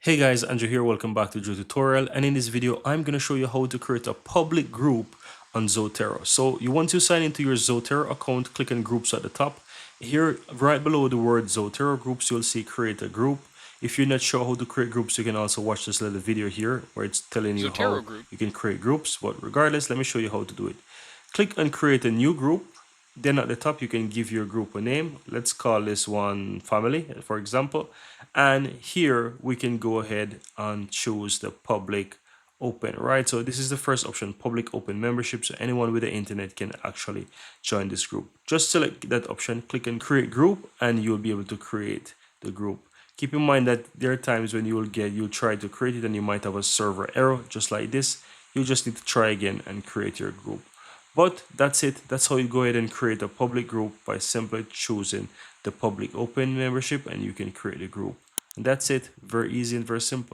Hey guys, Andrew here, welcome back to Tutorial, and in this video I'm going to show you how to create a public group on Zotero. So you want to sign into your Zotero account, click on groups at the top. Here right below the word Zotero groups you'll see create a group. If you're not sure how to create groups, you can also watch this little video here where it's telling you Zotero how group. you can create groups, but regardless, let me show you how to do it. Click on create a new group. Then at the top, you can give your group a name. Let's call this one family, for example. And here we can go ahead and choose the public open, right? So this is the first option, public open membership. So anyone with the internet can actually join this group. Just select that option, click on create group, and you'll be able to create the group. Keep in mind that there are times when you'll try to create it and you might have a server error just like this. You just need to try again and create your group. But that's it. That's how you go ahead and create a public group by simply choosing the public open membership, and you can create a group. And that's it. Very easy and very simple.